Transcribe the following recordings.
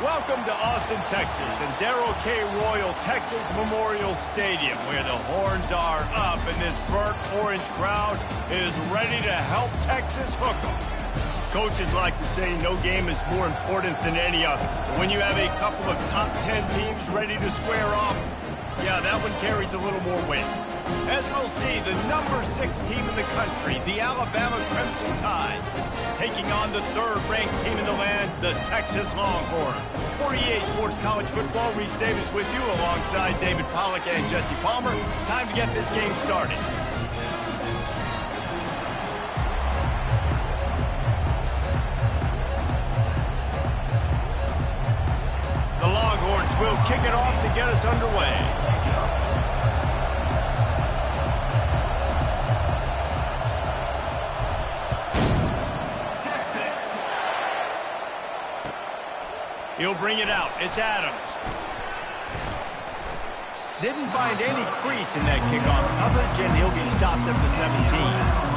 Welcome to Austin, Texas, and Darrell K. Royal Texas Memorial Stadium, where the horns are up and this burnt orange crowd is ready to help Texas hook 'em. Coaches like to say no game is more important than any other. But when you have a couple of top 10 teams ready to square off, yeah, that one carries a little more weight. As we'll see, the number 6 team in the country, the Alabama Crimson Tide, taking on the 3rd-ranked team in the land, the Texas Longhorns. For EA Sports College Football, Reese Davis with you alongside David Pollack and Jesse Palmer. Time to get this game started. The Longhorns will kick it off to get us underway. He'll bring it out. It's Adams. Didn't find any crease in that kickoff coverage, and he'll be stopped at the 17.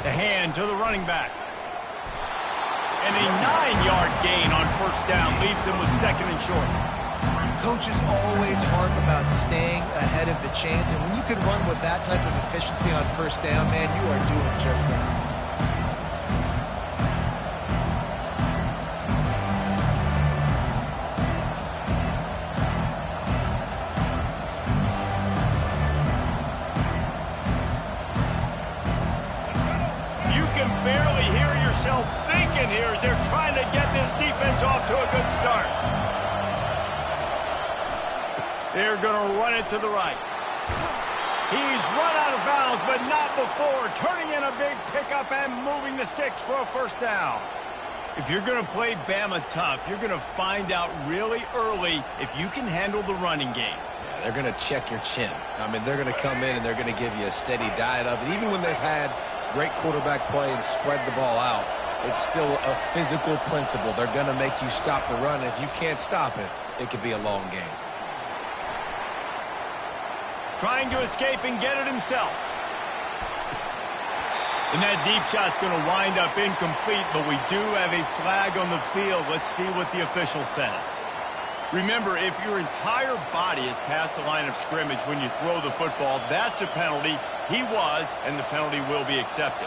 The hand to the running back. And a 9-yard gain on first down leaves him with 2nd and short. Coaches always harp about staying ahead of the chains, and when you can run with that type of efficiency on first down, man, you are doing just that. Thinking here as they're trying to get this defense off to a good start. They're going to run it to the right. He's run out of bounds, but not before turning in a big pickup and moving the sticks for a first down. If you're going to play Bama tough, you're going to find out really early if you can handle the running game. Yeah, they're going to check your chin. I mean, they're going to come in and they're going to give you a steady diet of it. Even when they've had great quarterback play and spread the ball out, it's still a physical principle. They're going to make you stop the run. If you can't stop it, it could be a long game. Trying to escape and get it himself. And that deep shot's going to wind up incomplete, but we do have a flag on the field. Let's see what the official says. Remember, if your entire body is past the line of scrimmage when you throw the football, that's a penalty. He was, and the penalty will be accepted.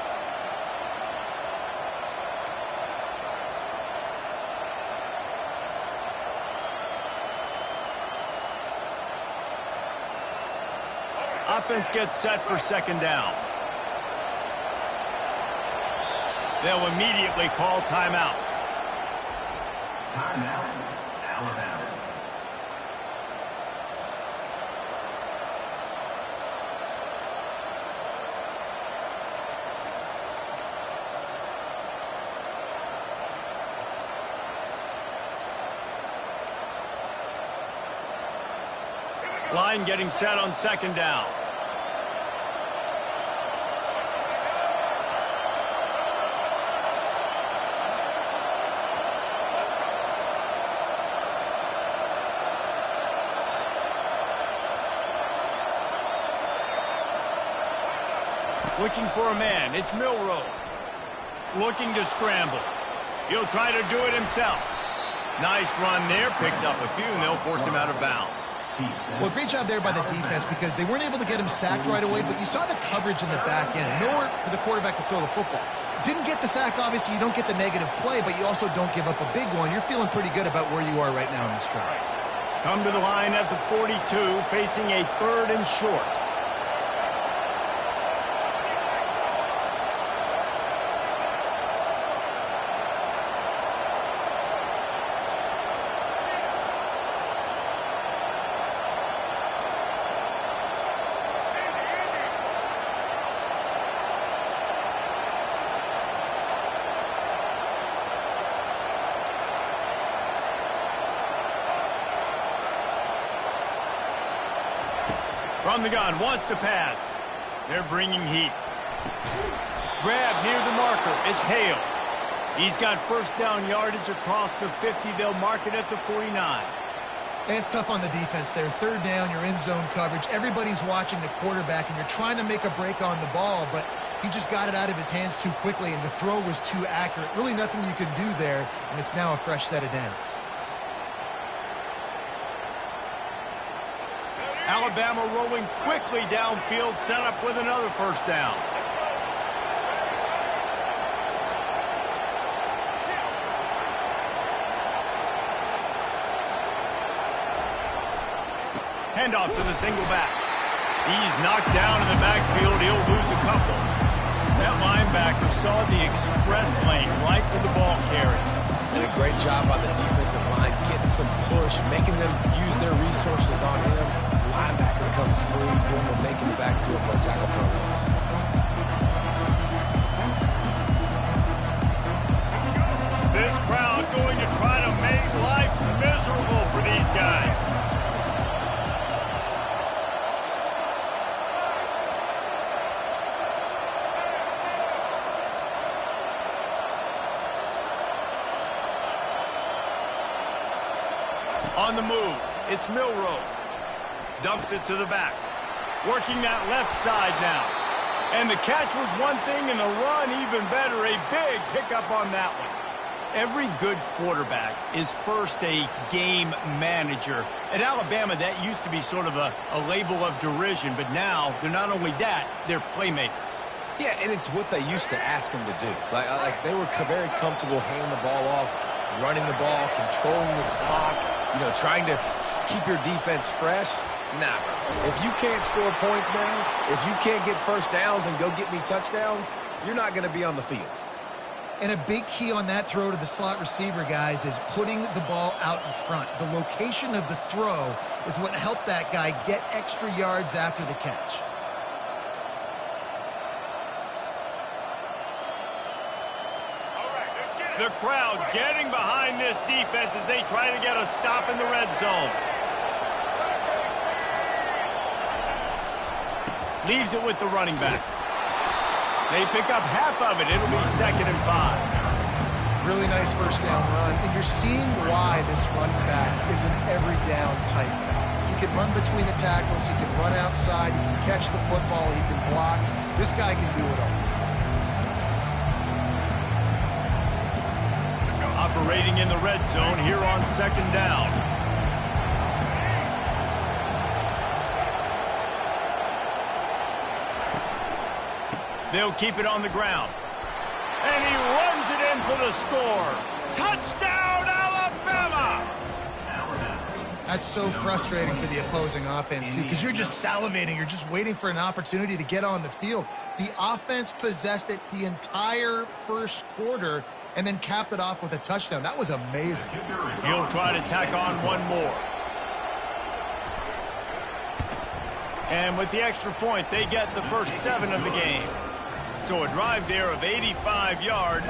Offense gets set for 2nd down. They'll immediately call timeout. Timeout, Alabama. Line getting set on 2nd down. Looking for a man. It's Milroe. Looking to scramble. He'll try to do it himself. Nice run there. Picks up a few, and they'll force him out of bounds. Well, great job there by the defense because they weren't able to get him sacked right away, but you saw the coverage in the back end. Nowhere for the quarterback to throw the football. Didn't get the sack, obviously. You don't get the negative play, but you also don't give up a big one. You're feeling pretty good about where you are right now in this drive. Come to the line at the 42, facing a 3rd and short. From the gun, wants to pass. They're bringing heat. Grab near the marker. It's Hale. He's got first down yardage across the 50. They'll mark it at the 49. And it's tough on the defense there. Third down, you're in zone coverage. Everybody's watching the quarterback, and you're trying to make a break on the ball, but he just got it out of his hands too quickly, and the throw was too accurate. Really nothing you can do there, and it's now a fresh set of downs. Alabama rolling quickly downfield, set up with another first down. Handoff to the single back. He's knocked down in the backfield. He'll lose a couple. That linebacker saw the express lane right to the ball carrier. And a great job on the defensive line, getting some push, making them use their resources on him. Linebacker comes free, boom, and making the backfield for a tackle for a loss. This crowd going to try to make life miserable for these guys. On the move, it's Milroe. Dumps it to the back. Working that left side now. And the catch was one thing, and the run even better. A big pickup on that one. Every good quarterback is first a game manager. At Alabama, that used to be sort of a label of derision, but now they're not only that, they're playmakers. Yeah, and it's what they used to ask them to do. Like they were very comfortable handing the ball off, running the ball, controlling the clock, trying to keep your defense fresh. Nah, bro. If you can't score points now, if you can't get first downs and go get me touchdowns, you're not going to be on the field. And a big key on that throw to the slot receiver, guys, is putting the ball out in front. The location of the throw is what helped that guy get extra yards after the catch. The crowd getting behind this defense as they try to get a stop in the red zone. Leaves it with the running back. They pick up half of it. It'll be 2nd and 5. Really nice first down run. And you're seeing why this running back is an every down type back. He can run between the tackles. He can run outside. He can catch the football. He can block. This guy can do it all. Operating in the red zone here on 2nd down. They'll keep it on the ground. And he runs it in for the score. Touchdown, Alabama! That's so frustrating for the opposing offense, too, because you're just salivating. You're just waiting for an opportunity to get on the field. The offense possessed it the entire first quarter and then capped it off with a touchdown. That was amazing. He'll try to tack on one more. And with the extra point, they get the first 7 of the game. So a drive there of 85 yards,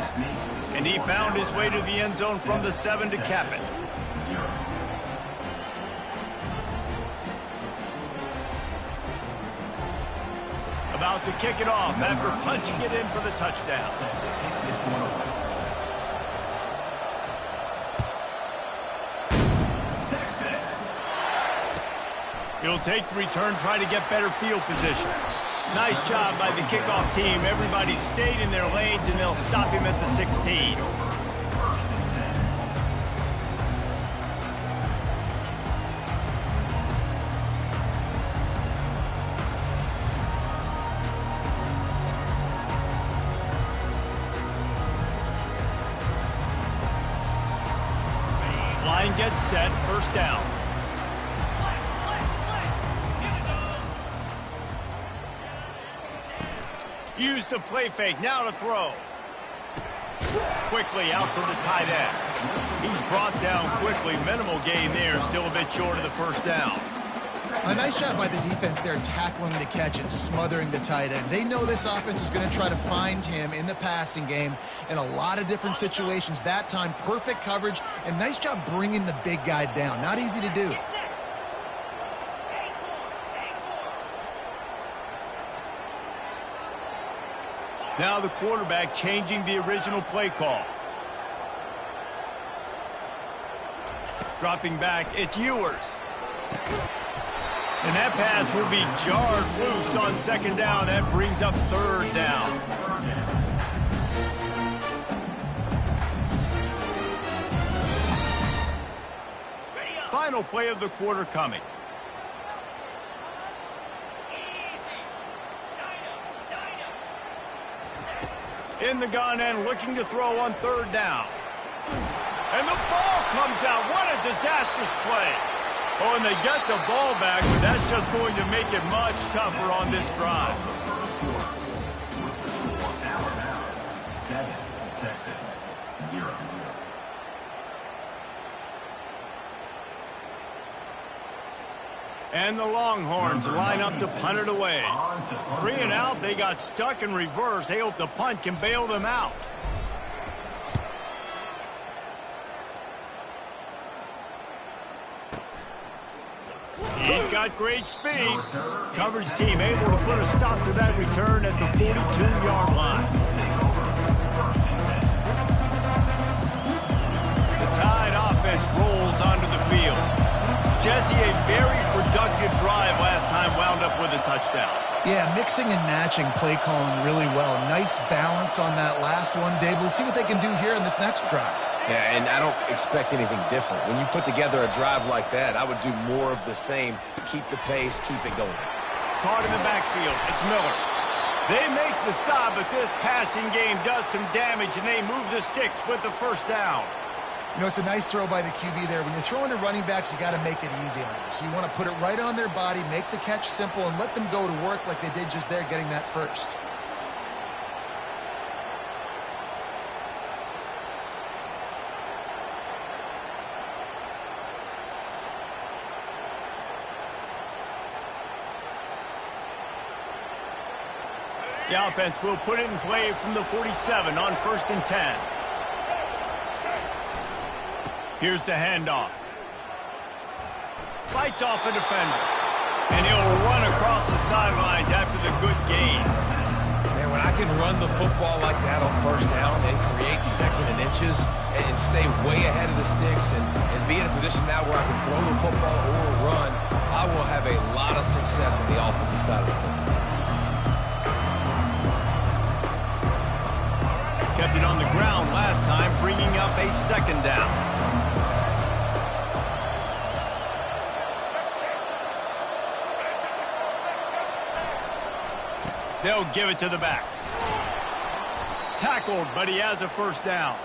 and he found his way to the end zone from the 7 to cap it. About to kick it off after punching it in for the touchdown. He'll take the return, try to get better field position. Nice job by the kickoff team. Everybody stayed in their lanes, and they'll stop him at the 16. Line gets set, first down. Use the play fake, now to throw. Quickly out to the tight end. He's brought down quickly, minimal gain there, still a bit short of the first down. A nice job by the defense there, tackling the catch and smothering the tight end. They know this offense is going to try to find him in the passing game in a lot of different situations. That time, perfect coverage, and nice job bringing the big guy down. Not easy to do. Now the quarterback changing the original play call. Dropping back, it's Ewers. And that pass will be jarred loose on second down. That brings up third down. Final play of the quarter coming. In the gun and looking to throw on third down. And the ball comes out. What a disastrous play. Oh, and they get the ball back, but that's just going to make it much tougher on this drive. Alabama 7, Texas 0. And the Longhorns line up to punt it away. 3 and out, they got stuck in reverse. They hope the punt can bail them out. He's got great speed. Coverage team able to put a stop to that return at the 42-yard line. The Tide offense rolls onto the field. Jesse, a very productive drive last time wound up with a touchdown. Yeah, mixing and matching play calling really well. Nice balance on that last one, Dave. Let's see what they can do here in this next drive. Yeah, and I don't expect anything different. When you put together a drive like that, I would do more of the same. Keep the pace, keep it going. Caught in the backfield, it's Miller. They make the stop, but this passing game does some damage, and they move the sticks with the first down. You know, it's a nice throw by the QB there. When you're throwing to running backs, you got to make it easy on them. So you want to put it right on their body, make the catch simple, and let them go to work like they did just there, getting that first. The offense will put it in play from the 47 on 1st and 10. Here's the handoff. Fights off a defender. And he'll run across the sidelines after the good gain. Man, when I can run the football like that on first down and create second and inches and stay way ahead of the sticks and be in a position now where I can throw the football or run, I will have a lot of success on the offensive side of the football. Kept it on the ground last time, bringing up a second down. They'll give it to the back. Tackled, but he has a first down.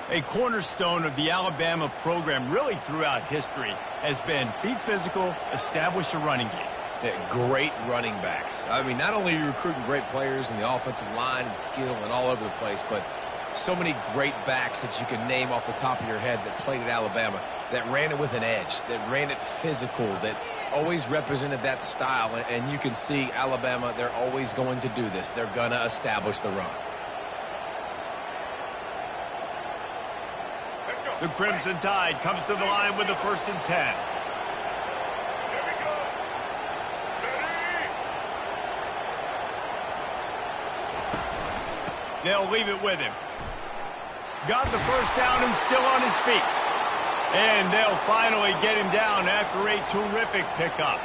A cornerstone of the Alabama program really throughout history has been be physical, establish a running game. Yeah, great running backs. I mean, not only are you recruiting great players in the offensive line and skill and all over the place, but so many great backs that you can name off the top of your head that played at Alabama, that ran it with an edge, that ran it physical, that always represented that style. And you can see Alabama, they're always going to do this. They're going to establish the run. The Crimson Tide comes to the line with the 1st and 10. They'll leave it with him. Got the first down and still on his feet. And they'll finally get him down after a terrific pickup.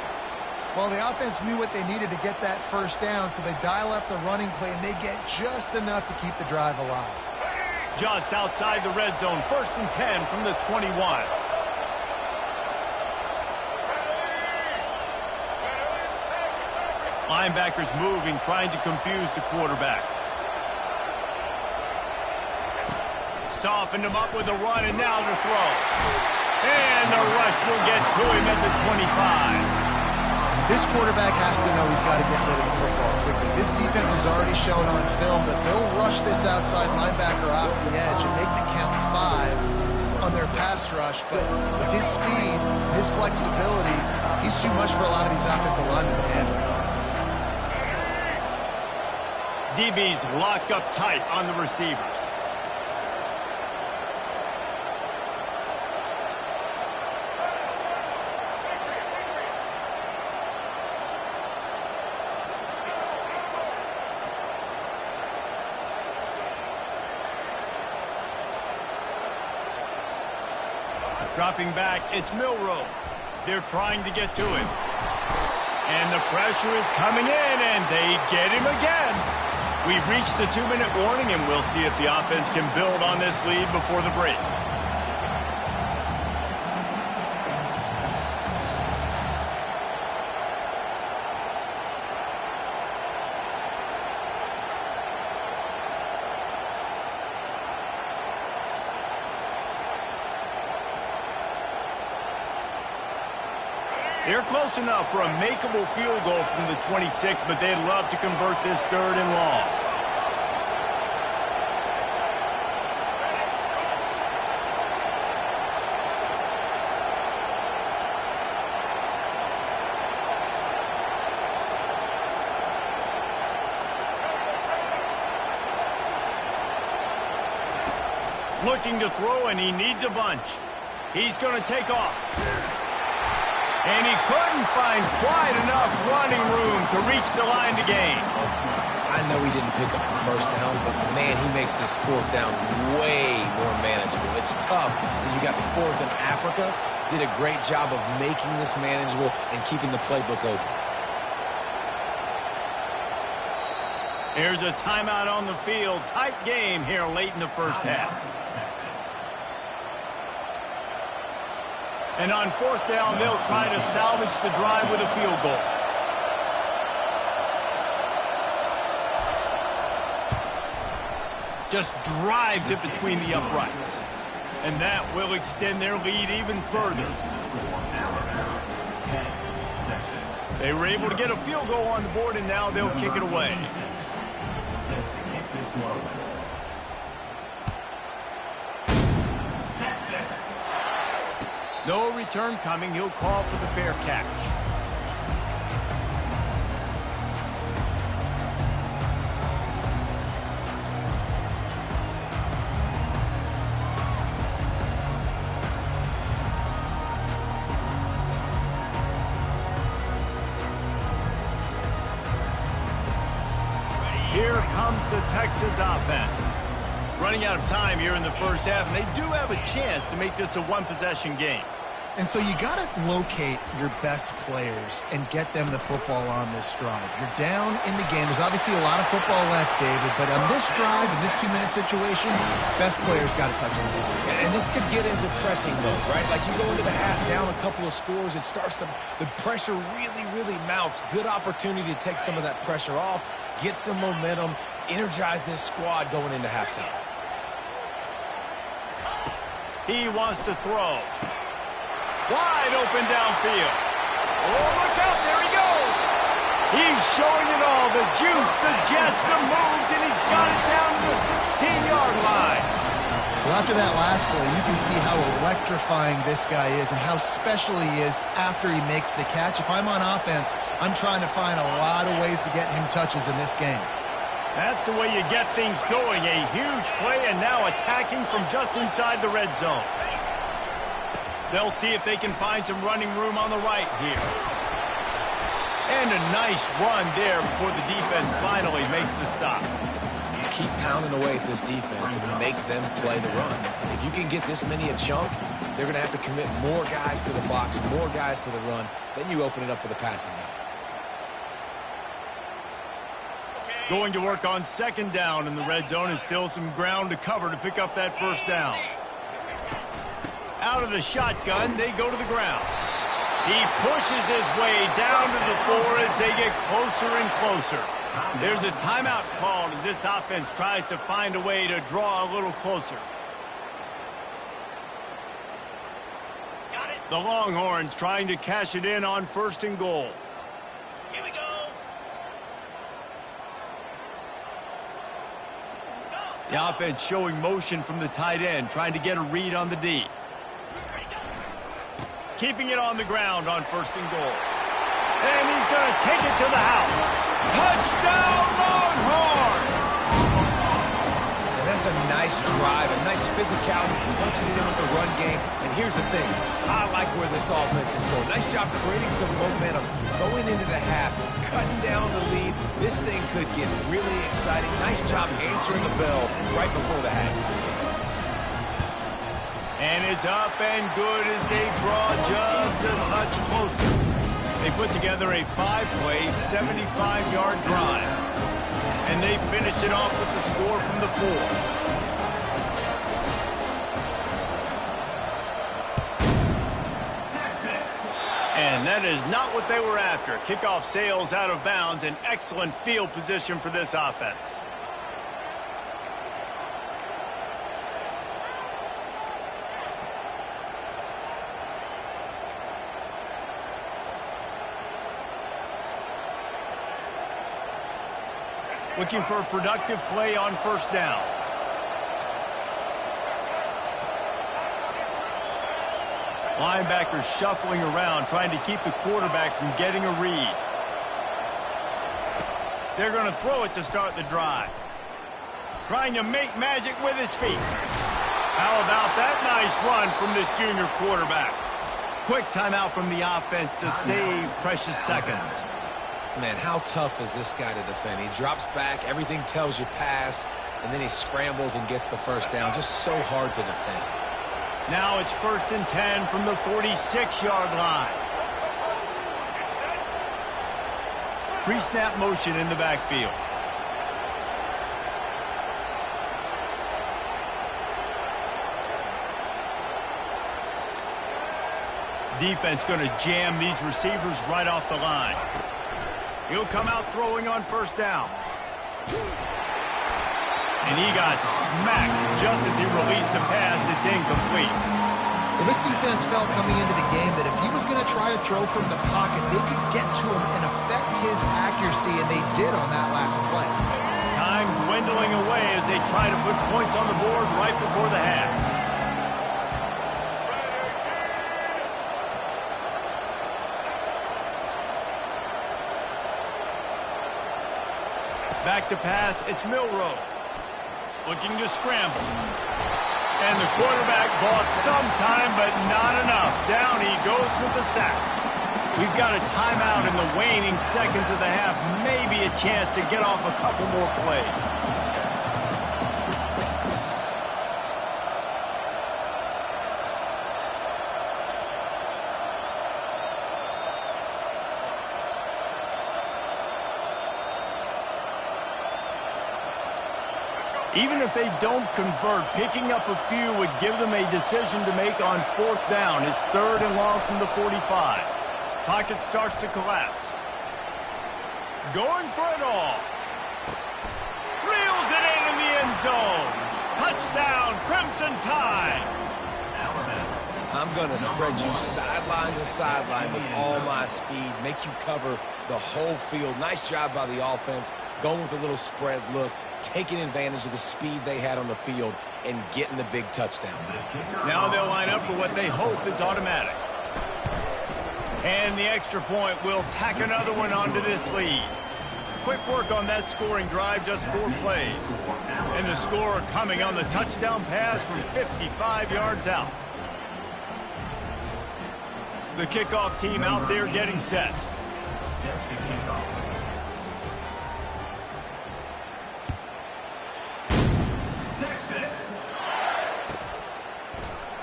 Well, the offense knew what they needed to get that first down, so they dial up the running play, and they get just enough to keep the drive alive. Just outside the red zone, 1st and 10 from the 21. Linebackers moving, trying to confuse the quarterback. Softened him up with a run, and now the throw. And the rush will get to him at the 25. This quarterback has to know he's got to get rid of the football quickly. This defense has already shown on film that they'll rush this outside linebacker off the edge and make the count 5 on their pass rush. But with his speed and his flexibility, he's too much for a lot of these offensive linemen to handle. DB's locked up tight on the receivers. Dropping back, it's Milroe. They're trying to get to him. And the pressure is coming in, and they get him again. We've reached the 2-minute warning, and we'll see if the offense can build on this lead before the break. They're close enough for a makeable field goal from the 26, but they'd love to convert this 3rd and long. Looking to throw, and he needs a bunch. He's going to take off. And he couldn't find quite enough running room to reach the line to gain. I know he didn't pick up the first down, but man, he makes this 4th down way more manageable. It's tough when you got 4th in Africa. Did a great job of making this manageable and keeping the playbook open. Here's a timeout on the field. Tight game here late in the first half. And on 4th down, they'll try to salvage the drive with a field goal. Just drives it between the uprights. And that will extend their lead even further. They were able to get a field goal on the board, and now they'll kick it away. No return coming. He'll call for the fair catch. Here comes the Texas offense. Running out of time here in the first half, and they do have a chance to make this a one-possession game. And so you got to locate your best players and get them the football on this drive. You're down in the game. There's obviously a lot of football left, David, but on this drive, in this 2-minute situation, best players got to touch the ball. And this could get into pressing mode, right? Like you go into the half down a couple of scores, it starts to, the pressure really mounts. Good opportunity to take some of that pressure off, get some momentum, energize this squad going into halftime. He wants to throw. Wide open downfield. Oh, look out. There he goes. He's showing it all. The juice, the jets, the moves, and he's got it down to the 16-yard line. Well, after that last play, you can see how electrifying this guy is and how special he is after he makes the catch. If I'm on offense, I'm trying to find a lot of ways to get him touches in this game. That's the way you get things going. A huge play, and now attacking from just inside the red zone. They'll see if they can find some running room on the right here. And a nice run there before the defense finally makes the stop. Keep pounding away at this defense and make them play the run. If you can get this many a chunk, they're going to have to commit more guys to the box, more guys to the run. Then you open it up for the passing game. Going to work on 2nd down in the red zone, and still some ground to cover to pick up that 1st down. Out of the shotgun, they go to the ground. He pushes his way down to the 4 as they get closer and closer. There's a timeout called as this offense tries to find a way to draw a little closer. The Longhorns trying to cash it in on 1st and goal. Here we go. The offense showing motion from the tight end, trying to get a read on the D. Keeping it on the ground on 1st and goal. And he's going to take it to the house. Touchdown, Longhorns! And that's a nice drive, a nice physicality, punching it in with the run game. And here's the thing, I like where this offense is going. Nice job creating some momentum, going into the half, cutting down the lead. This thing could get really exciting. Nice job answering the bell right before the half. And it's up and good as they draw just a touch closer. They put together a 5-play, 75-yard drive. And they finished it off with the score from the 4. And that is not what they were after. Kickoff sails out of bounds, an excellent field position for this offense. Looking for a productive play on first down. Linebackers shuffling around, trying to keep the quarterback from getting a read. They're going to throw it to start the drive. Trying to make magic with his feet. How about that nice run from this junior quarterback? Quick timeout from the offense to save precious seconds. Man, how tough is this guy to defend? He drops back, everything tells you pass, and then he scrambles and gets the first down. Just so hard to defend. Now it's 1st and 10 from the 46-yard line. Pre-snap motion in the backfield. Defense going to jam these receivers right off the line. He'll come out throwing on first down. And he got smacked just as he released the pass. It's incomplete. Well, this defense felt coming into the game that if he was going to try to throw from the pocket, they could get to him and affect his accuracy, and they did on that last play. Time dwindling away as they try to put points on the board right before the half. Back to pass, it's Milroe. Looking to scramble. And the quarterback bought some time, but not enough. Down he goes with the sack. We've got a timeout in the waning seconds of the half. Maybe a chance to get off a couple more plays. Even if they don't convert, picking up a few would give them a decision to make on 4th down. It's 3rd and long from the 45. Pocket starts to collapse. Going for it all. Reels it in the end zone. Touchdown, Crimson Tide. I'm going to spread you sideline to sideline with all my speed, make you cover the whole field. Nice job by the offense, going with a little spread look, taking advantage of the speed they had on the field and getting the big touchdown. Now they'll line up for what they hope is automatic. And the extra point will tack another one onto this lead. Quick work on that scoring drive, just 4 plays. And the score coming on the touchdown pass from 55 yards out. The kickoff team out there getting set.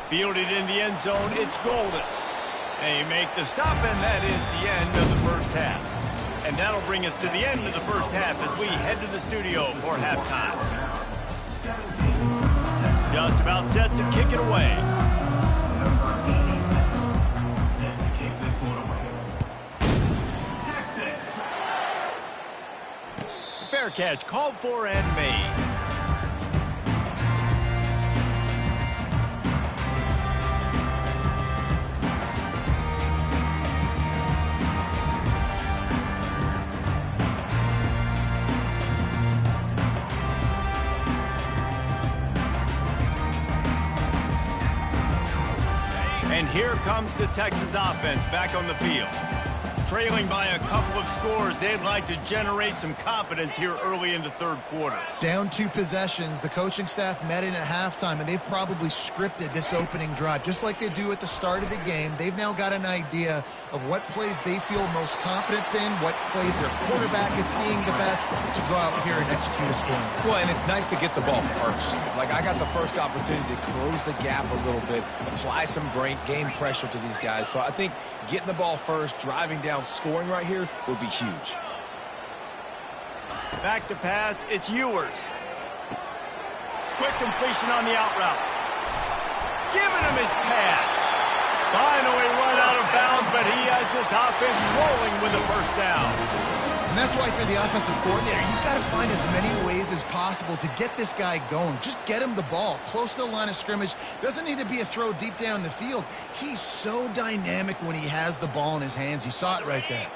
Fielded in the end zone, it's Golden. They make the stop, and that is the end of the first half. And that'll bring us to the end of the first half as we head to the studio for halftime. Just about set to kick it away. Set to kick this one away. Texas. Fair catch, called for and made. And here comes the Texas offense back on the field. Trailing by a couple of scores, they'd like to generate some confidence here early in the third quarter. Down 2 possessions, the coaching staff met in at halftime, and they've probably scripted this opening drive. Just like they do at the start of the game, they've now got an idea of what plays they feel most confident in, what plays their quarterback is seeing the best to go out here and execute a scoring. Well, and it's nice to get the ball first. Like, I got the first opportunity to close the gap a little bit, apply some great game pressure to these guys. So I think getting the ball first, driving down, scoring right here would be huge. Back to pass, it's Ewers. Quick completion on the out route. Giving him his pads. Finally run out of bounds, but he has this offense rolling with the first down. And that's why, for the offensive coordinator, you've got to find as many ways as possible to get this guy going. Just get him the ball close to the line of scrimmage. Doesn't need to be a throw deep down the field. He's so dynamic when he has the ball in his hands. You saw it right there.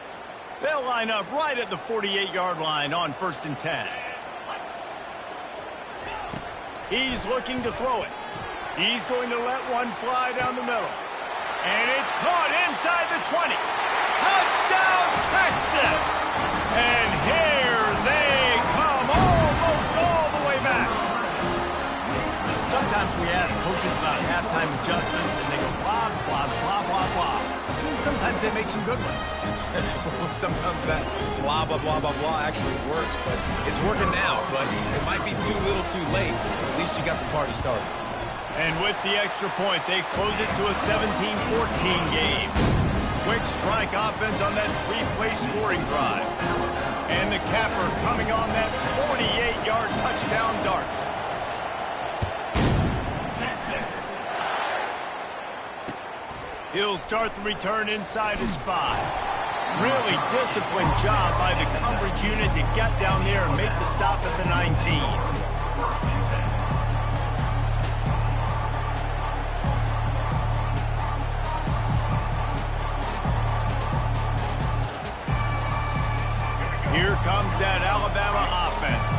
They'll line up right at the 48-yard line on 1st and 10. He's looking to throw it. He's going to let one fly down the middle. And it's caught inside the 20. Touchdown, Texas! And here they come, almost all the way back. Sometimes we ask coaches about halftime adjustments, and they go blah, blah, blah, blah, blah. And sometimes they make some good ones. Sometimes that blah, blah, blah, blah, blah actually works, but it's working now. But it might be too little too late. At least you got the party started. And with the extra point, they close it to a 17-14 game. Quick strike offense on that 3-play scoring drive. And the capper coming on that 48-yard touchdown dart. He'll start the return inside his 5. Really disciplined job by the coverage unit to get down there and make the stop at the 19. Here comes that Alabama offense.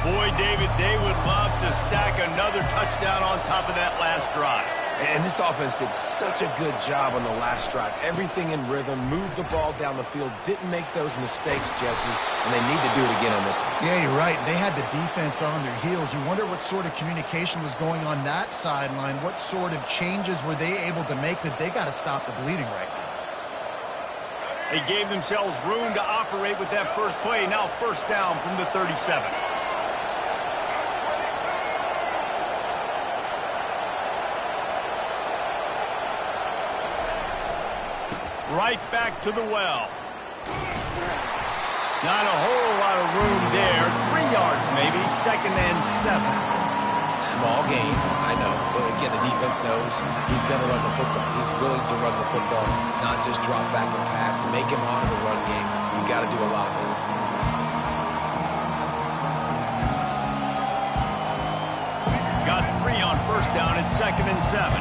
Boy, David, they would love to stack another touchdown on top of that last drive. And this offense did such a good job on the last drive. Everything in rhythm, moved the ball down the field, didn't make those mistakes, Jesse, and they need to do it again on this one. Yeah, you're right. They had the defense on their heels. You wonder what sort of communication was going on that sideline. What sort of changes were they able to make, because they got to stop the bleeding right now. They gave themselves room to operate with that first play. Now 1st down from the 37. Right back to the well. Not a whole lot of room there. 3 yards maybe. 2nd and 7. Small game, I know. But again, the defense knows he's going to run the football. He's willing to run the football, not just drop back and pass. Make him honor the run game. You got to do a lot of this. Got 3 on 1st down at 2nd and 7.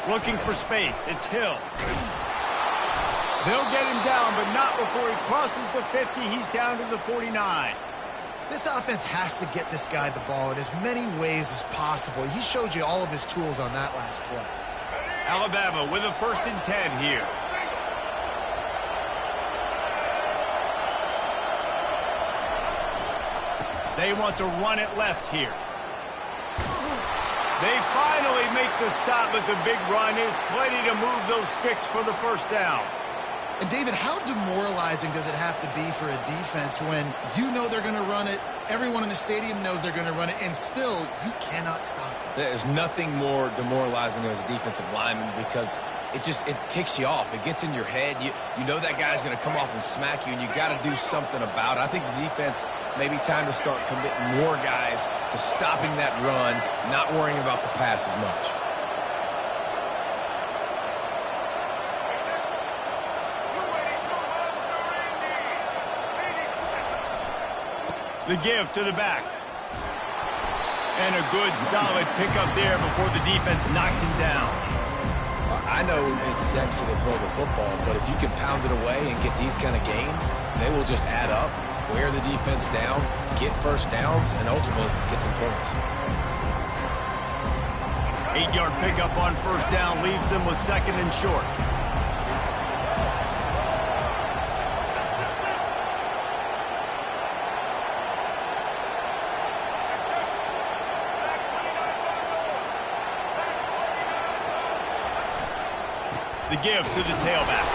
Looking for space. It's Hill. They'll get him down, but not before he crosses the 50. He's down to the 49. This offense has to get this guy the ball in as many ways as possible. He showed you all of his tools on that last play. Alabama with a 1st and 10 here. They want to run it left here. They finally make the stop, but the big run is plenty to move those sticks for the 1st down. And, David, how demoralizing does it have to be for a defense when you know they're going to run it, everyone in the stadium knows they're going to run it, and still you cannot stop it? There's nothing more demoralizing as a defensive lineman, because it ticks you off. It gets in your head. You know that guy's going to come off and smack you, and you got to do something about it. I think the defense, maybe time to start committing more guys to stopping that run, not worrying about the pass as much. The give to the back. And a good, solid pickup there before the defense knocks him down. I know it's sexy to throw the football, but if you can pound it away and get these kind of gains, they will just add up, wear the defense down, get first downs, and ultimately get some points. 8-yard pickup on first down leaves them with second and short. The give to the tailback.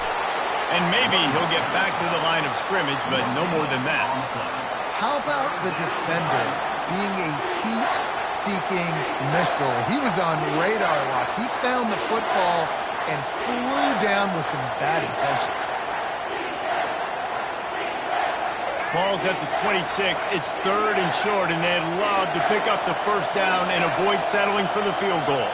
And maybe he'll get back to the line of scrimmage, but no more than that. How about the defender being a heat-seeking missile? He was on radar lock. He found the football and flew down with some bad intentions. Ball's at the 26. It's third and short, and they'd love to pick up the first down and avoid settling for the field goal.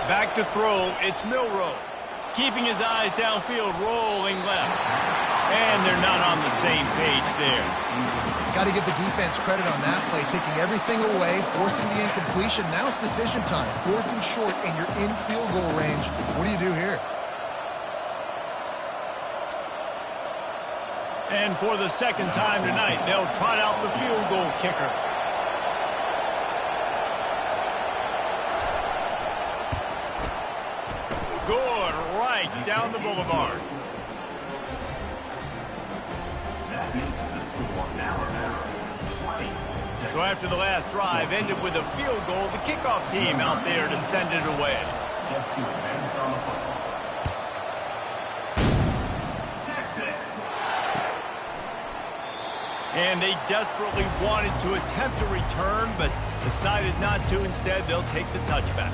Back to throw, it's Milroe. Keeping his eyes downfield, rolling left. And they're not on the same page there. Got to give the defense credit on that play, taking everything away, forcing the incompletion. Now it's decision time. 4th and short, and you're in field goal range. What do you do here? And for the second time tonight, they'll trot out the field goal kicker. Good, right down the boulevard. That makes the score now 20. So after the last drive ended with a field goal, the kickoff team out there to send it away. Set to advance on the football. Texas. And they desperately wanted to attempt a return, but decided not to. Instead, they'll take the touchback.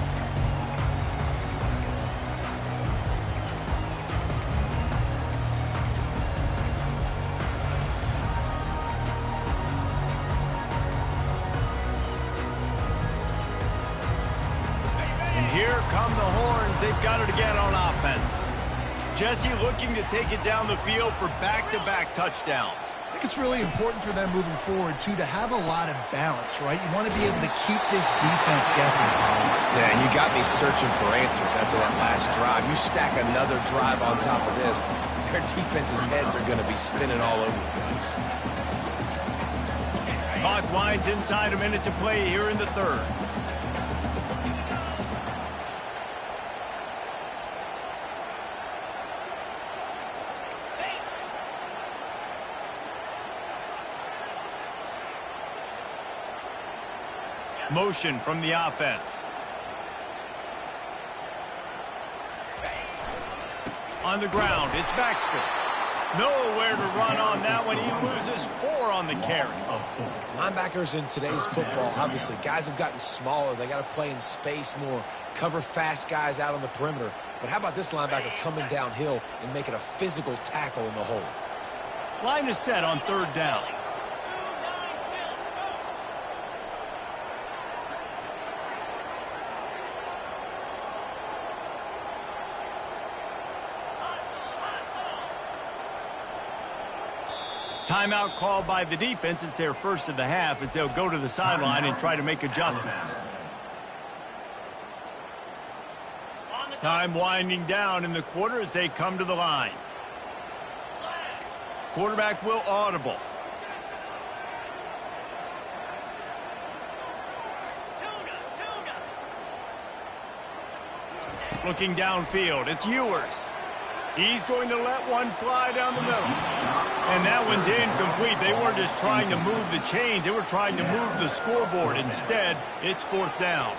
Here come the horns. They've got it again on offense. Jesse looking to take it down the field for back-to-back touchdowns. I think it's really important for them moving forward, too, to have a lot of balance, right? You want to be able to keep this defense guessing. Yeah, and you got me searching for answers after that last drive. You stack another drive on top of this, their defense's heads are going to be spinning all over the place. Clock winds inside, a minute to play here in the third. Motion from the offense. On the ground, it's Baxter. Nowhere to run on that one. He loses 4 on the carry. Linebackers in today's football, obviously, guys have gotten smaller. They got to play in space more, cover fast guys out on the perimeter. But how about this linebacker coming downhill and making a physical tackle in the hole? Line is set on third down. Timeout called by the defense. It's their first of the half as they'll go to the sideline and try to make adjustments. Time winding down in the quarter as they come to the line. Quarterback will audible. Looking downfield, it's Ewers. He's going to let one fly down the middle. And that one's incomplete. They weren't just trying to move the chains. They were trying to move the scoreboard. Instead, it's 4th down.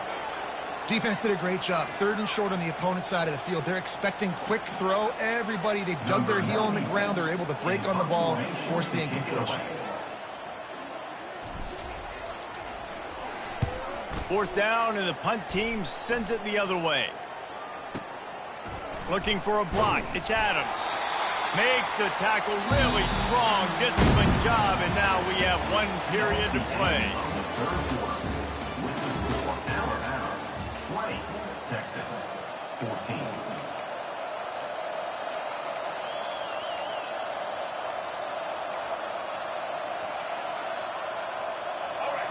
Defense did a great job. 3rd and short on the opponent's side of the field. They're expecting quick throw. Everybody, they dug their heel on the ground. They're able to break on the ball, force the incompletion. 4th down, and the punt team sends it the other way. Looking for a block. It's Adams. Makes the tackle really strong. Disciplined job, and now we have 1 period to play. With the score now 20. Texas 14.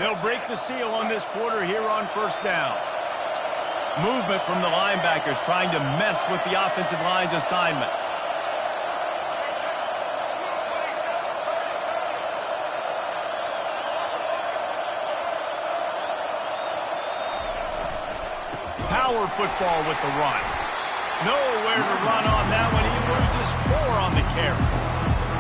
They'll break the seal on this quarter here on first down. Movement from the linebackers trying to mess with the offensive line's assignments. Power football with the run. Nowhere to run on that one. He loses 4 on the carry.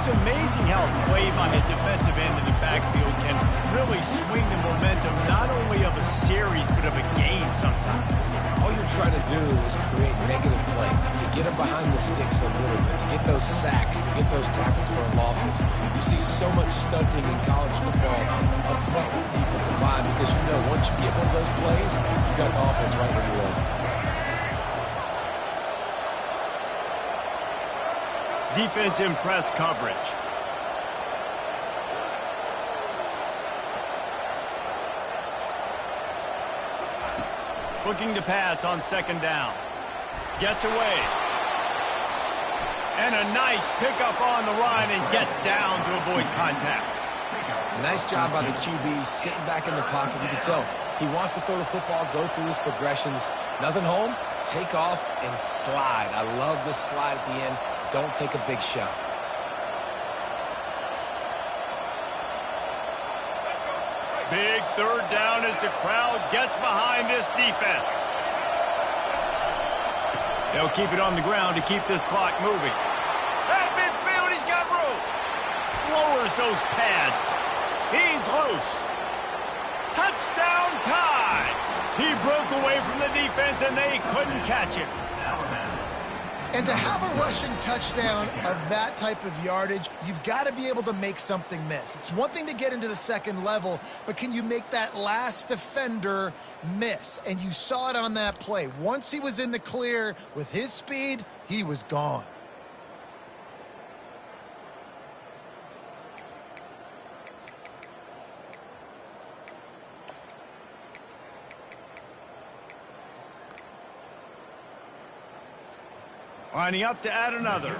It's amazing how a play by a defensive end in the backfield can really swing the momentum not only of a series but of a game sometimes. All you're trying to do is create negative plays, to get them behind the sticks a little bit, to get those sacks, to get those tackles for losses. You see so much stunting in college football up front with the defensive line because you know once you get one of those plays, you got the offense right where you want. Defense in press coverage. Looking to pass on second down. Gets away. And a nice pickup on the run and gets down to avoid contact. Nice job by the QB sitting back in the pocket. You can tell he wants to throw the football, go through his progressions. Nothing home, take off and slide. I love this slide at the end. Don't take a big shot. Big third down as the crowd gets behind this defense. They'll keep it on the ground to keep this clock moving. At midfield, he's got room. Lowers those pads. He's loose. Touchdown tie. He broke away from the defense and they couldn't catch him. And to have a rushing touchdown of that type of yardage, you've got to be able to make something miss. It's one thing to get into the second level, but can you make that last defender miss? And you saw it on that play. Once he was in the clear with his speed, he was gone. Lining up to add another.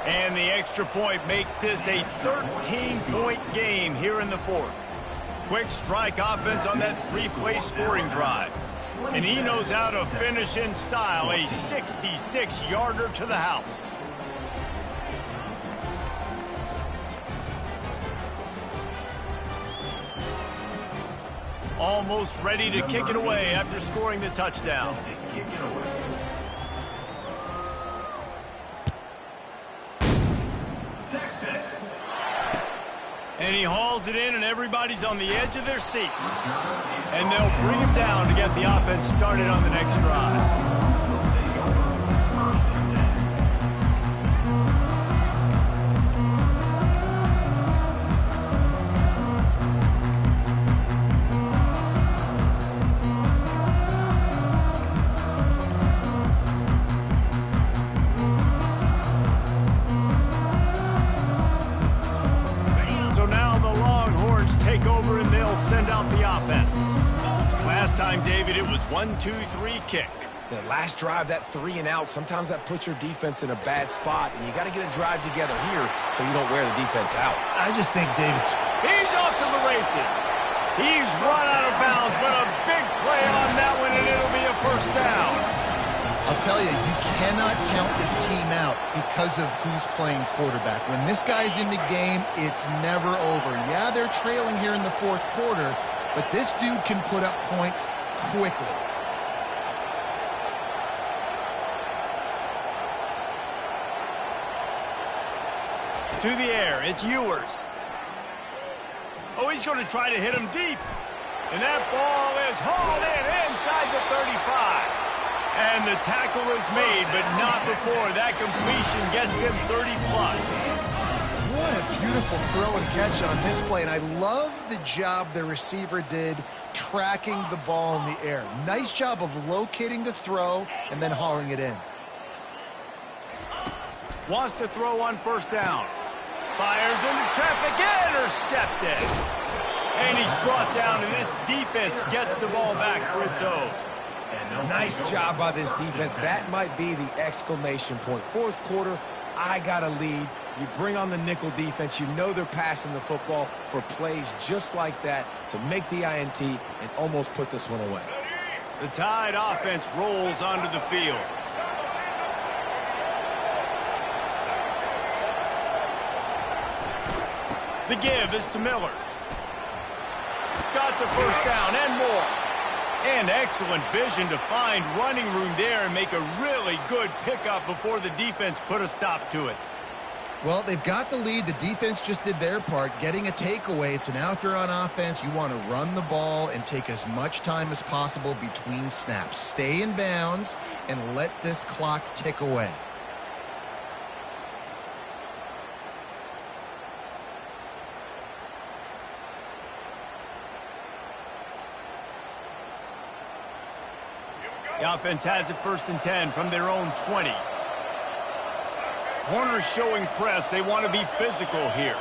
And the extra point makes this a 13-point game here in the fourth. Quick strike offense on that 3-play scoring drive. And he knows how to finish in style, a 66-yarder to the house. Almost ready to kick it away after scoring the touchdown. Texas. And he hauls it in, and everybody's on the edge of their seats. And they'll bring him down to get the offense started on the next drive. Send out the offense. Last time, David, it was 1-2-3 kick. The last drive, that 3 and out, sometimes that puts your defense in a bad spot, and you got to get a drive together here so you don't wear the defense out. I just think, David, he's off to the races. He's run out of bounds, but a big play on that one, and it'll be a first down. I'll tell you, you cannot count this team out because of who's playing quarterback. When this guy's in the game, it's never over. Yeah, they're trailing here in the fourth quarter, but this dude can put up points quickly. To the air, it's Ewers. Oh, he's going to try to hit him deep. And that ball is hauled in inside the 35. And the tackle is made, but not before that completion gets him 30-plus. What a beautiful throw and catch on this play. And I love the job the receiver did tracking the ball in the air. Nice job of locating the throw and then hauling it in. Wants to throw on first down. Fires into traffic, intercepted. And he's brought down, and this defense gets the ball back for its own. Nice job by this defense. That might be the exclamation point. Fourth quarter, I got a lead. You bring on the nickel defense. You know they're passing the football for plays just like that to make the INT and almost put this one away. The Tide offense rolls onto the field. The give is to Miller. Got the first down and more. And excellent vision to find running room there and make a really good pickup before the defense put a stop to it. Well, they've got the lead. The defense just did their part, getting a takeaway. So now if you're on offense, you want to run the ball and take as much time as possible between snaps. Stay in bounds and let this clock tick away. The offense has it 1st and 10 from their own 20. Corners showing press. They want to be physical here.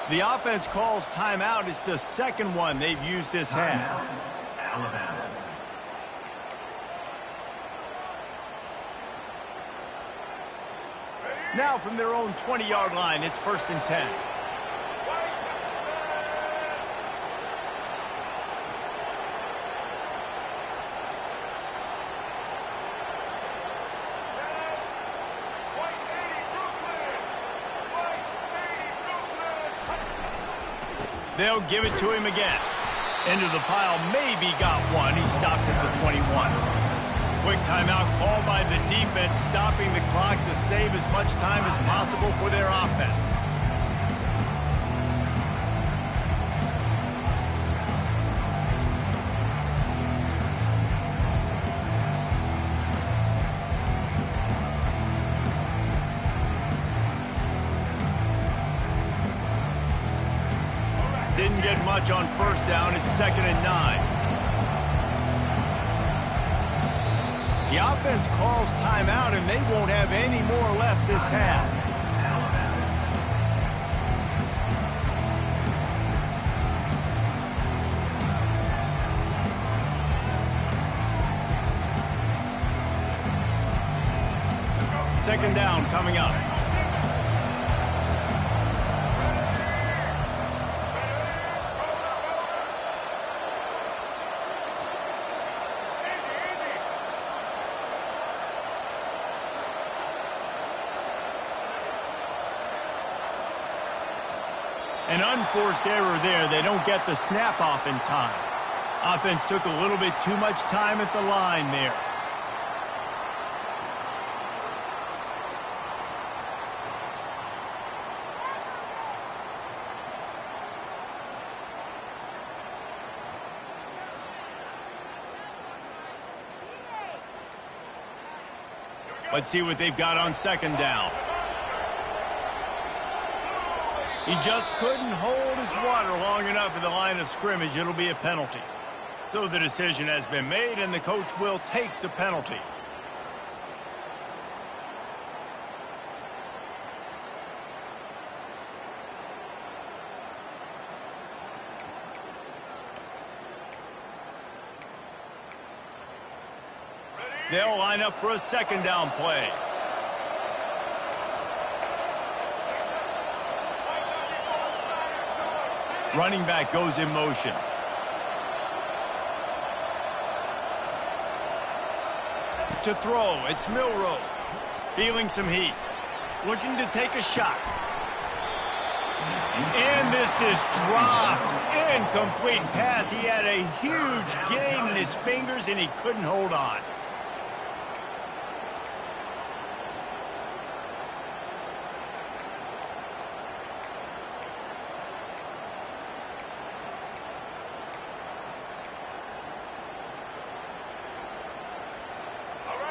The offense calls timeout. It's the second one they've used this half. Alabama. Now from their own 20-yard line, it's 1st and 10. They'll give it to him again. Into the pile, maybe got one. He stopped at the 21. Quick timeout called by the defense, stopping the clock to save as much time as possible for their offense. Didn't get much on 1st down. It's 2nd and 9. The offense calls timeout, and they won't have any more left this half. Second down coming up. An unforced error there. They don't get the snap off in time. Offense took a little bit too much time at the line there. Let's see what they've got on 2nd down. He just couldn't hold his water long enough at the line of scrimmage. It'll be a penalty. So the decision has been made, and the coach will take the penalty. They'll line up for a 2nd down play. Running back goes in motion. To throw, it's Milroe. Feeling some heat. Looking to take a shot. And this is dropped. Incomplete pass. He had a huge gain in his fingers, and he couldn't hold on.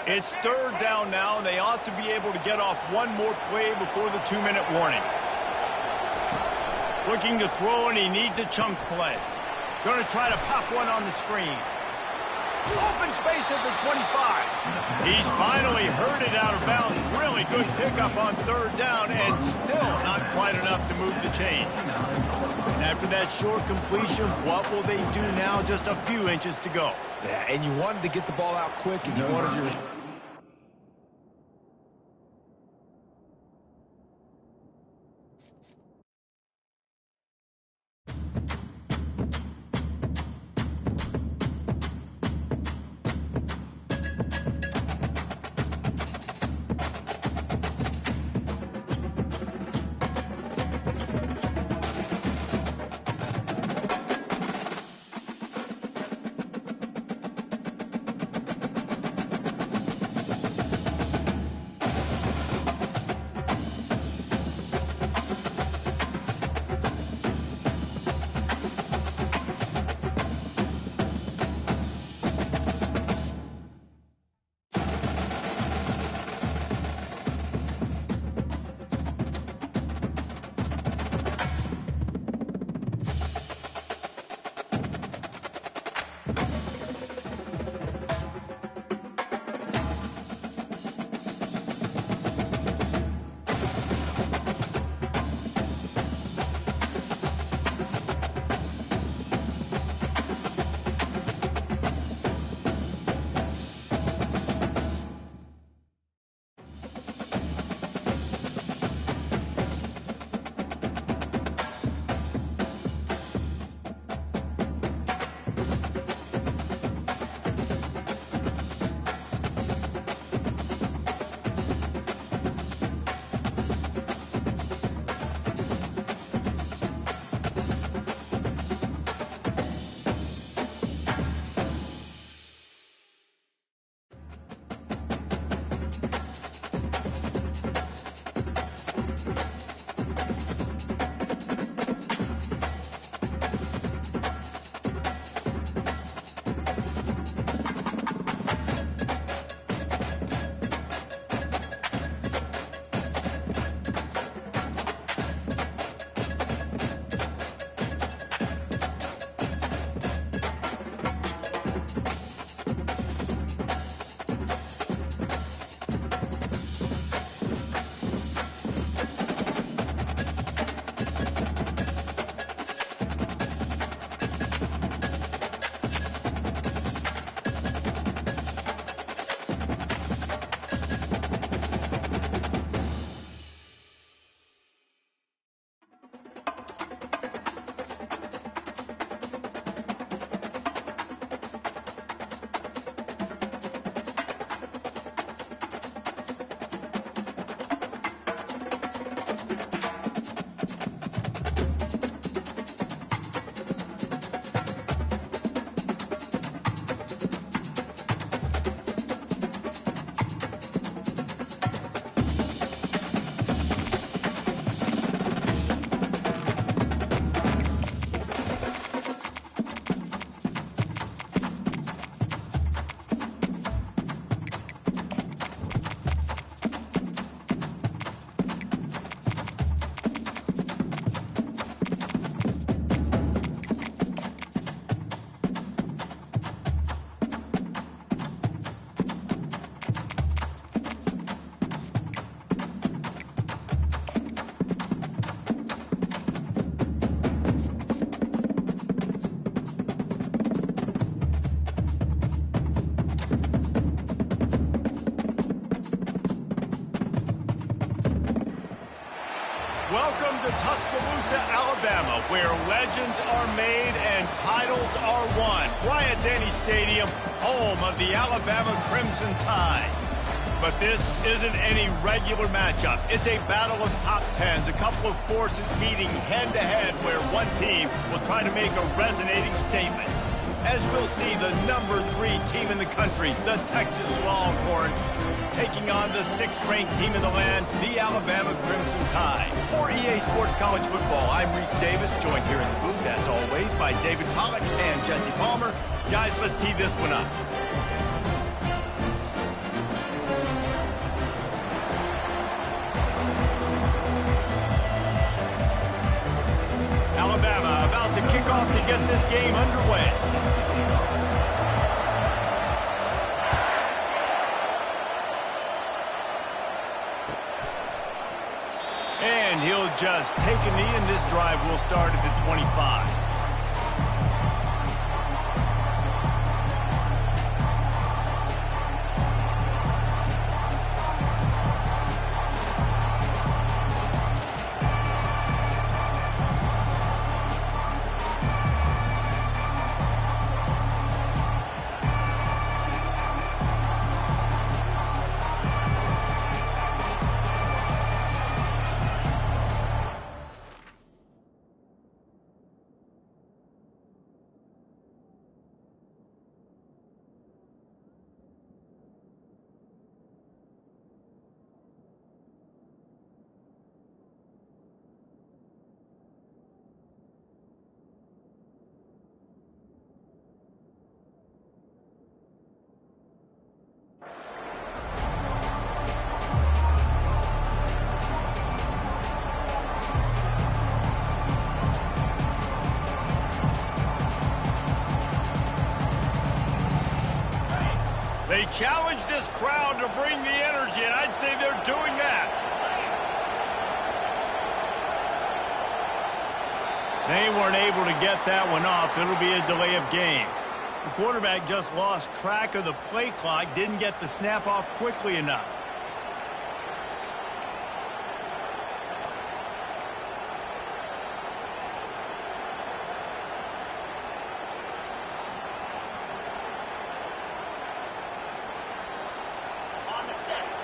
It's 3rd down now, and they ought to be able to get off one more play before the 2-minute warning. Looking to throw, and he needs a chunk play. Going to try to pop one on the screen. Open space at the 25. He's finally herded out of bounds. Really good pickup on 3rd down, and still not quite enough to move the chains. And after that short completion, what will they do now? Just a few inches to go. Yeah, and you wanted to get the ball out quick, and you wanted your... Tulsa, Alabama, where legends are made and titles are won. Bryant-Denny Stadium, home of the Alabama Crimson Tide. But this isn't any regular matchup. It's a battle of top tens, a couple of forces meeting head-to-head where one team will try to make a resonating statement. As we'll see, the number 3 team in the country, the Texas Longhorns, taking on the 6th-ranked team in the land, the Alabama Crimson Tide. For EA Sports College Football, I'm Reese Davis, joined here in the booth, as always, by David Pollack and Jesse Palmer. Guys, let's tee this one up. Alabama about to kick off to get this game underway. And he'll just take a knee, and this drive will start at the 25. They challenge this crowd to bring the energy, and I'd say they're doing that. They weren't able to get that one off. It'll be a delay of game. The quarterback just lost track of the play clock, didn't get the snap off quickly enough.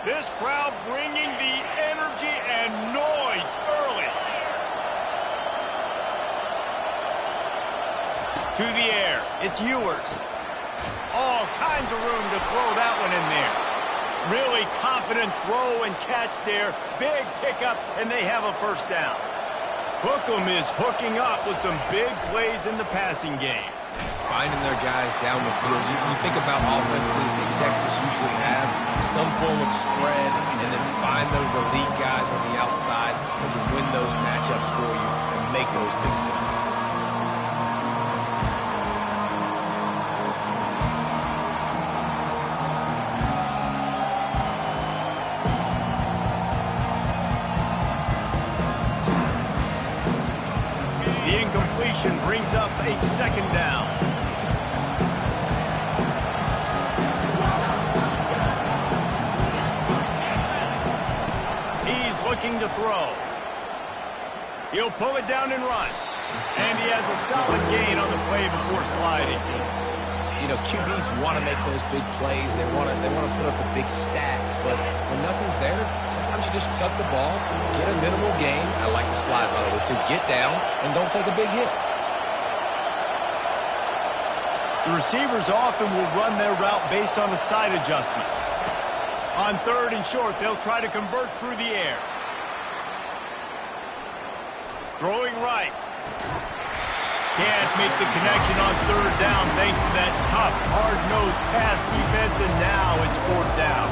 This crowd bringing the energy and noise early. To the air, it's Ewers. All kinds of room to throw that one in there. Really confident throw and catch there. Big pickup, and they have a first down. Hookem is hooking up with some big plays in the passing game. Finding their guys down the field. You think about offenses that Texas usually have, some form of spread, and then find those elite guys on the outside that can win those matchups for you and make those big plays. The incompletion brings up a second down. He's looking to throw. He'll pull it down and run. And he has a solid gain on the play before sliding. You know, QBs want to make those big plays. They want to put up the big stats. But when nothing's there, sometimes you just tuck the ball, get a minimal gain. I like the slide, by the way, to get down and don't take a big hit. The receivers often will run their route based on a side adjustment. On 3rd and short, they'll try to convert through the air. Throwing right. Can't make the connection on 3rd down thanks to that tough, hard-nosed pass defense, and now it's 4th down.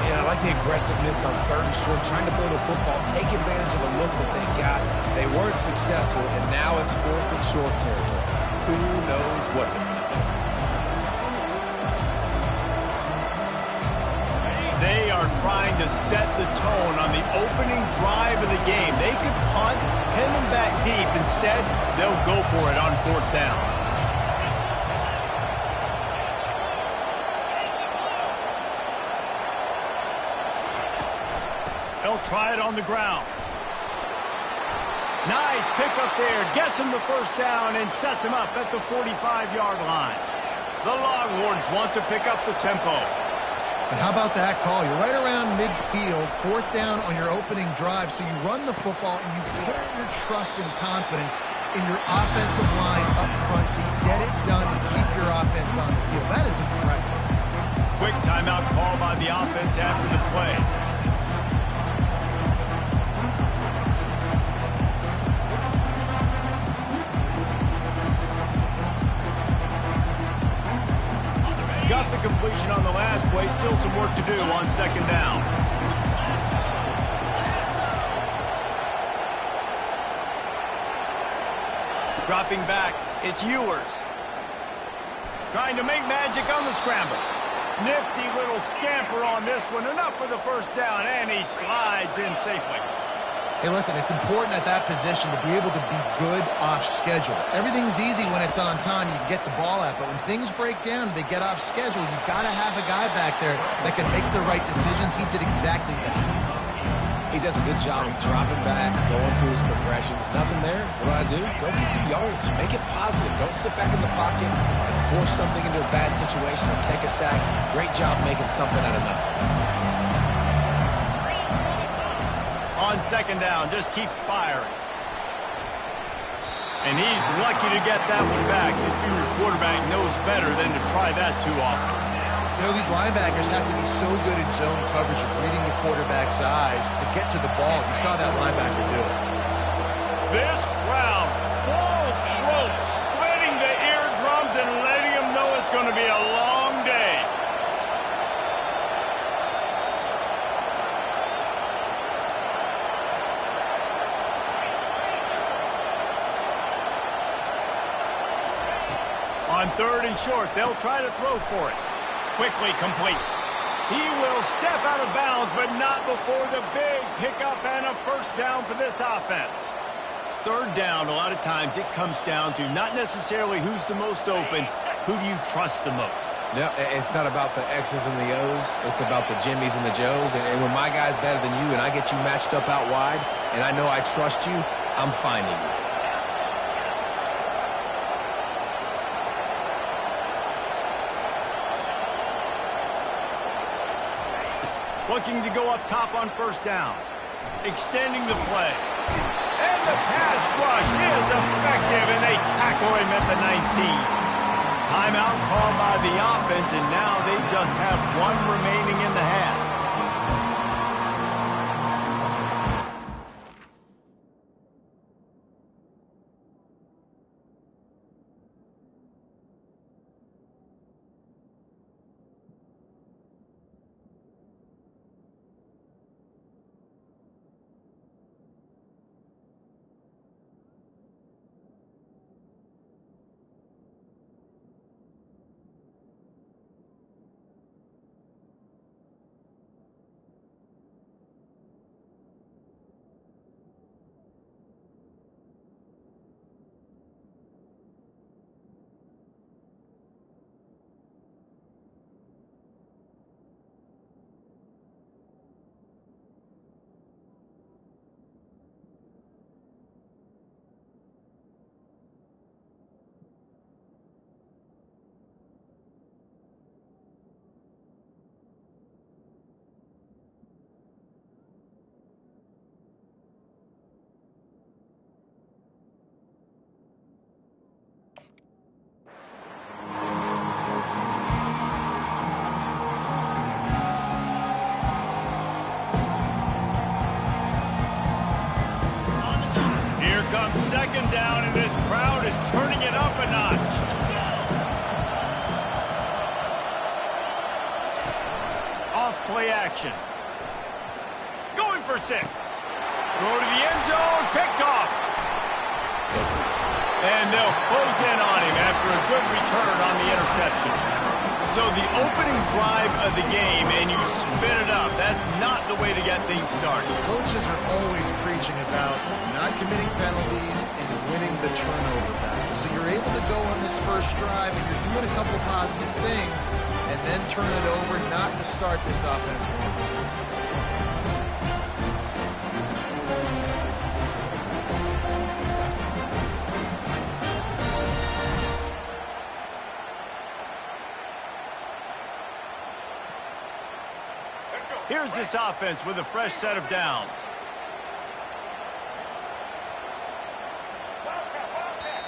Yeah, I like the aggressiveness on 3rd and short, trying to throw the football, take advantage of a look that they got. They weren't successful, and now it's 4th and short territory. Who knows what they're going to do? They are trying to set the tone on the opening drive of the game. They could punt, pin them back deep. Instead, they'll go for it on 4th down. They'll try it on the ground. Nice pickup there. Gets him the first down and sets him up at the 45-yard line. The Longhorns want to pick up the tempo. But how about that call? You're right around midfield, fourth down on your opening drive, so you run the football and you put your trust and confidence in your offensive line up front to get it done and keep your offense on the field. That is impressive. Quick timeout call by the offense after the play. Got the completion on the last play. Still some work to do on second down. Dropping back, it's Ewers. Trying to make magic on the scramble. Nifty little scamper on this one. Enough for the first down, and he slides in safely. Hey, listen, it's important at that position to be able to be good off schedule. Everything's easy when it's on time. You can get the ball out. But when things break down, they get off schedule, you've got to have a guy back there that can make the right decisions. He did exactly that. He does a good job of dropping back, going through his progressions. Nothing there. What do? Go get some yardage. Make it positive. Don't sit back in the pocket and force something into a bad situation or take a sack. Great job making something out of nothing. On second down, just keeps firing. And he's lucky to get that one back. This junior quarterback knows better than to try that too often. You know, these linebackers have to be so good in zone coverage of reading the quarterback's eyes to get to the ball. You saw that linebacker do it. This crowd, full throat, spreading the eardrums and letting them know it's going to be a long day. On third and short, they'll try to throw for it. Quickly complete. He will step out of bounds, but not before the big pickup and a first down for this offense. Third down, a lot of times it comes down to not necessarily who's the most open, who do you trust the most? No, it's not about the X's and the O's. It's about the Jimmies and the Joes. And when my guy's better than you and I get you matched up out wide and I know I trust you, I'm finding you. Looking to go up top on first down. Extending the play. And the pass rush is effective, and they tackle him at the 19. Timeout called by the offense, and now they just have one remaining in the half. Second down, and this crowd is turning it up a notch. Off play action. Going for 6. Throw to the end zone, picked off. And they'll close in on him after a good return on the interception. So the opening drive of the game, and you spin it up. That's not the way to get things started. Coaches are always preaching about not committing penalties and winning the turnover battle. So you're able to go on this first drive, and you're doing a couple of positive things, and then turn it over, not to start this offense. Here's this offense with a fresh set of downs.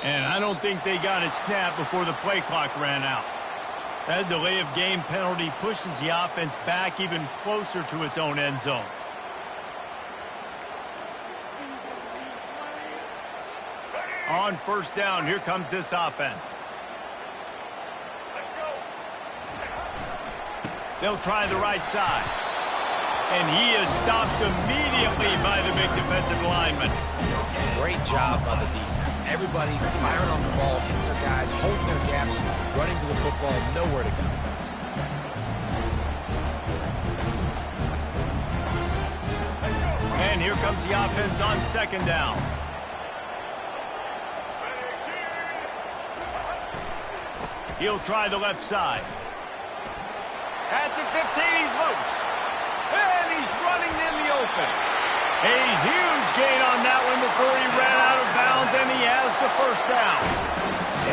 And I don't think they got it snapped before the play clock ran out. That delay of game penalty pushes the offense back even closer to its own end zone. On first down, here comes this offense. They'll try the right side. And he is stopped immediately by the big defensive lineman. Great job by the defense. Everybody firing off the ball, hitting their guys, holding their gaps, running to the football, nowhere to go. And here comes the offense on second down. He'll try the left side. At the 15, he's loose. And he's running in the open. A huge gain on that one before he ran out of bounds, and he has the first down.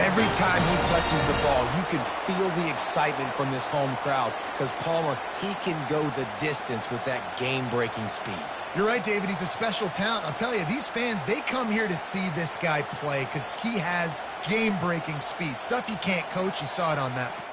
Every time he touches the ball, you can feel the excitement from this home crowd because Palmer, he can go the distance with that game-breaking speed. You're right, David. He's a special talent. I'll tell you, these fans, they come here to see this guy play because he has game-breaking speed. Stuff you can't coach. You saw it on that